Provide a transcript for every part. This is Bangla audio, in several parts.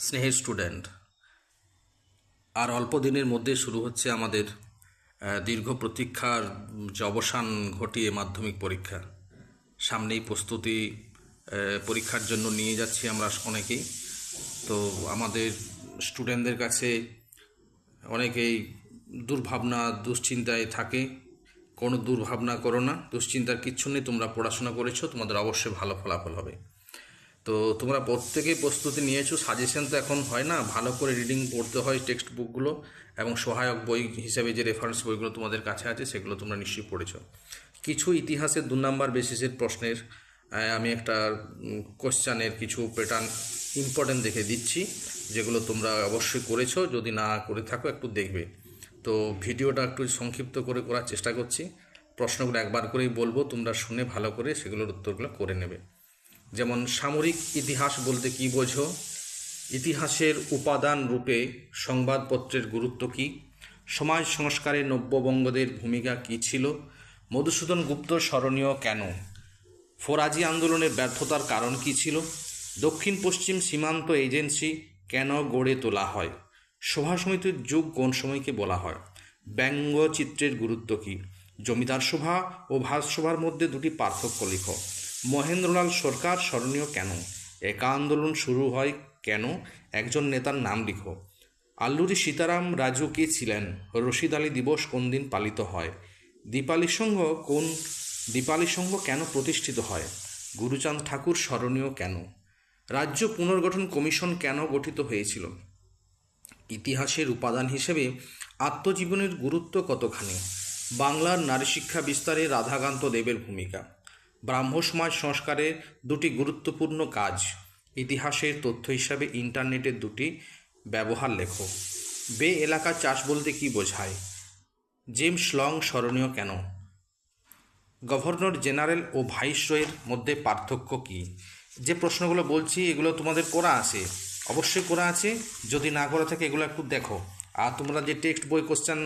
স্নেহের স্টুডেন্ট, আর অল্প দিনের মধ্যে শুরু হচ্ছে আমাদের দীর্ঘ প্রতীক্ষার যে অবসান ঘটিয়ে মাধ্যমিক পরীক্ষা। সামনেই প্রস্তুতি পরীক্ষার জন্য নিয়ে যাচ্ছি আমরা অনেকেই। তো আমাদের স্টুডেন্টদের কাছে অনেকেই দুর্ভাবনা দুশ্চিন্তায় থাকে। কোনো দুর্ভাবনা করো না, দুশ্চিন্তার কিচ্ছু নেই। তোমরা পড়াশোনা করেছো, তোমাদের অবশ্যই ভালো ফলাফল হবে। তো তোমরা প্রত্যেকেই প্রস্তুতি নিয়েছো। সাজেশন তো এখন হয় না, ভালো করে রিডিং পড়তে হয় টেক্সট বুকগুলো, এবং সহায়ক বই হিসেবে যে রেফারেন্স বইগুলো তোমাদের কাছে আছে সেগুলো তোমরা নিশ্চয়ই পড়েছো। কিছু ইতিহাসের 2 নাম্বার বেসিসের প্রশ্নের আমি একটা কোশ্চানের কিছু প্যাটার্ন ইম্পর্টেন্ট দেখে দিচ্ছি, যেগুলো তোমরা অবশ্যই করেছো। যদি না করে থাকো একটু দেখবে। তো ভিডিওটা একটু সংক্ষিপ্ত করে করার চেষ্টা করছি। প্রশ্নগুলো একবার করেই বলবো, তোমরা শুনে ভালো করে সেগুলোর উত্তরগুলো করে নেবে। যেমন সামরিক ইতিহাস বলতে কী বোঝো? ইতিহাসের উপাদান রূপে সংবাদপত্রের গুরুত্ব কী? সমাজ সংস্কারে নব্যবঙ্গদের ভূমিকা কী ছিল? মধুসূদন গুপ্ত স্মরণীয় কেন? ফরাজি আন্দোলনের ব্যর্থতার কারণ কী ছিল? দক্ষিণ পশ্চিম সীমান্ত এজেন্সি কেন গড়ে তোলা হয়? সভা সমিতির যুগ কোন সময়কে বলা হয়? ব্যঙ্গচিত্রের গুরুত্ব কী? জমিদার সভা ও ভারতসভার মধ্যে দুটি পার্থক্য লিখো। মহেন্দ্রলাল সরকার স্মরণীয় কেন? একা আন্দোলন শুরু হয় কেন? একজন নেতার নাম লিখো। আল্লুরি সীতারাম রাজু কে ছিলেন? রশিদ আলী দিবস কোন দিন পালিত হয়? দীপালি সংঘ কেন প্রতিষ্ঠিত হয়? গুরুচাঁদ ঠাকুর স্মরণীয় কেন? রাজ্য পুনর্গঠন কমিশন কেন গঠিত হয়েছিল? ইতিহাসের উপাদান হিসেবে আত্মজীবনের গুরুত্ব কতখানি? বাংলার নারী শিক্ষা বিস্তারে রাধাকান্ত দেবের ভূমিকা। ব্রাহ্ম সমাজ সংস্কারের দুটি গুরুত্বপূর্ণ কাজ। ইতিহাসের তথ্য হিসাবে ইন্টারনেটের দুটি ব্যবহার লেখো। বে এলাকা চাষ বলতে কী বোঝায়? জেমস লং স্মরণীয় কেন? গভর্নর জেনারেল ও ভাইসরয়ের মধ্যে পার্থক্য কী? যে প্রশ্নগুলো বলছি এগুলো তোমাদের করা আছে, অবশ্যই করা আছে। যদি না করা থাকে এগুলো একটু দেখো। আর তোমরা যে টেক্সট বই কোশ্চেন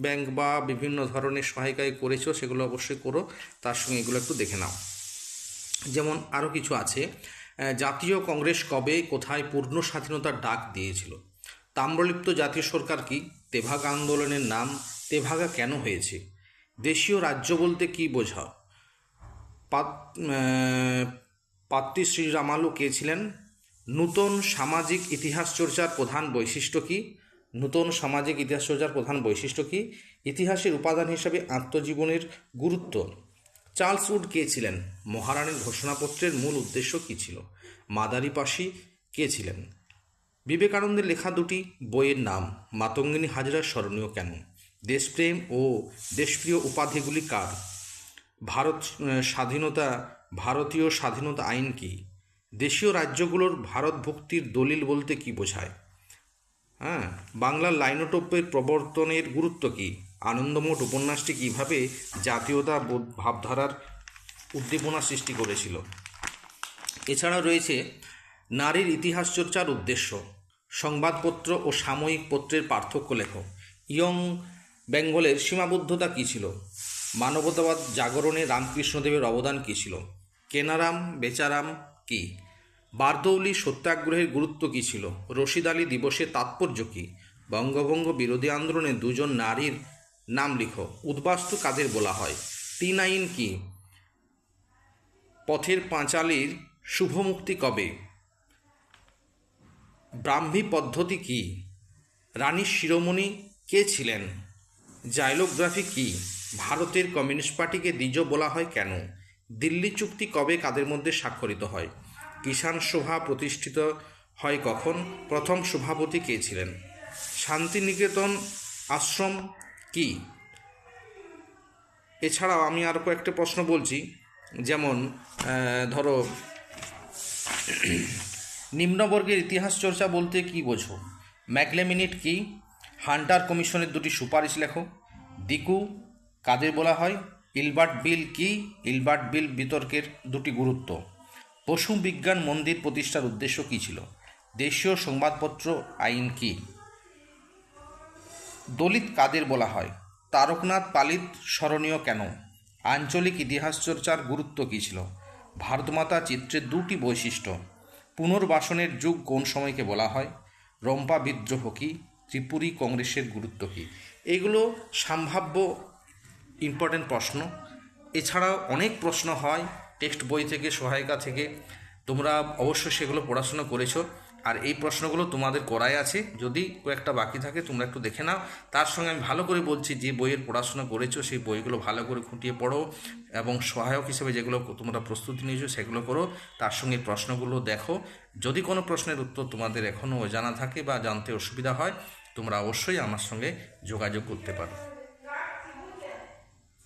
ব্যাংক বা বিভিন্ন ধরনের সহায়িকায় করেছো সেগুলো অবশ্যই করো, তার সঙ্গে এগুলো একটু দেখে নাও। যেমন আরও কিছু আছে। জাতীয় কংগ্রেস কবে কোথায় পূর্ণ স্বাধীনতার ডাক দিয়েছিল? তাম্রলিপ্ত জাতীয় সরকার কি? তেভাগা আন্দোলনের নাম তেভাগা কেন হয়েছে? দেশীয় রাজ্য বলতে কী বোঝাও? পাত্রী শ্রীরামালু কে ছিলেন? নূতন সামাজিক ইতিহাস চর্চার প্রধান বৈশিষ্ট্য কী? নূতন সামাজিক ইতিহাস চর্চার প্রধান বৈশিষ্ট্য কী? ইতিহাসের উপাদান হিসাবে আত্মজীবনের গুরুত্ব। চার্লস উড কে ছিলেন? মহারানীর ঘোষণাপত্রের মূল উদ্দেশ্য কী ছিল? মাদারি পাশি কে ছিলেন? বিবেকানন্দের লেখা দুটি বইয়ের নাম। মাতঙ্গিনী হাজরা স্মরণীয় কেন? দেশপ্রেম ও দেশপ্রিয় উপাধিগুলি কার? ভারতীয় স্বাধীনতা আইন কি? দেশীয় রাজ্যগুলোর ভারতভুক্তির দলিল বলতে কী বোঝায়? বাংলার লাইনোটোপের প্রবর্তনের গুরুত্ব কী? আনন্দমঠ উপন্যাসটি কীভাবে জাতীয়তা ভাবধারার উদ্দীপনা সৃষ্টি করেছিল? এছাড়া রয়েছে নারীর ইতিহাস চর্চার উদ্দেশ্য। সংবাদপত্র ও সাময়িক পত্রের পার্থক্য লেখো। ইয়ং বেঙ্গলের সীমাবদ্ধতা কী ছিল? মানবতাবাদ জাগরণে রামকৃষ্ণদেবের অবদান কী ছিল? কেনারাম বেচারাম কী? বারদৌলি সত্যাগ্রহের গুরুত্ব কী ছিল? রশিদ আলী দিবসের তাৎপর্য কী? বঙ্গভঙ্গ বিরোধী আন্দোলনে দুজন নারীর নাম লিখো। উদ্বাস্তু কাদের বলা হয়? তিন আইন কী? পথের পাঁচালীর শুভমুক্তি কবে? ব্রাহ্মী পদ্ধতি কী? রানী শিরোমণি কে ছিলেন? জাইলোগ্রাফি কী? ভারতের কমিউনিস্ট পার্টিকে দ্বিজ বলা হয় কেন? দিল্লি চুক্তি কবে কাদের মধ্যে স্বাক্ষরিত হয়? কিষাণ সভা প্রতিষ্ঠিত হয় কখন? প্রথম সভাপতি কে ছিলেন? শান্তিনিকেতন আশ্রম কি? এছাড়াও আমি আরও কয়েকটা প্রশ্ন বলছি। যেমন ধরো, নিম্নবর্গের ইতিহাস চর্চা বলতে কী বোঝো? ম্যাকলেমিনিট কি? হান্টার কমিশনের দুটি সুপারিশ লেখো। দিকু কাদের বলা হয়? ইলবার্ট বিল কি? ইলবার্ট বিল বিতর্কের দুটি গুরুত্ব। পশু বিজ্ঞান মন্দির প্রতিষ্ঠার উদ্দেশ্য কী ছিল? দেশীয় সংবাদপত্র আইন কি? দলিত কাদের বলা হয়? তারকনাথ পালিত স্মরণীয় কেন? আঞ্চলিক ইতিহাস চর্চার গুরুত্ব কী ছিল? ভারতমাতা চিত্রের দুটি বৈশিষ্ট্য। পুনর্বাসনের যুগ কোন সময়কে বলা হয়? রম্পা বিদ্রোহ কি? ত্রিপুরী কংগ্রেসের গুরুত্ব কী? এগুলো সম্ভাব্য ইম্পর্টেন্ট প্রশ্ন। এছাড়াও অনেক প্রশ্ন হয় টেক্সট বই থেকে, সহায়িকা থেকে। তোমরা অবশ্যই সেগুলো পড়াশোনা করেছো, আর এই প্রশ্নগুলো তোমাদের করাই আছে। যদি কয়েকটা বাকি থাকে তোমরা একটু দেখে নাও। তার সঙ্গে আমি ভালো করে বলছি, যে বইয়ের পড়াশোনা করেছো সেই বইগুলো ভালো করে খুঁটিয়ে পড়ো, এবং সহায়ক হিসেবে যেগুলো তোমরা প্রস্তুতি নিয়েছো সেগুলো করো। তার সঙ্গে প্রশ্নগুলো দেখো। যদি কোনো প্রশ্নের উত্তর তোমাদের এখনও অজানা থাকে বা জানতে অসুবিধা হয়, তোমরা অবশ্যই আমার সঙ্গে যোগাযোগ করতে পারো।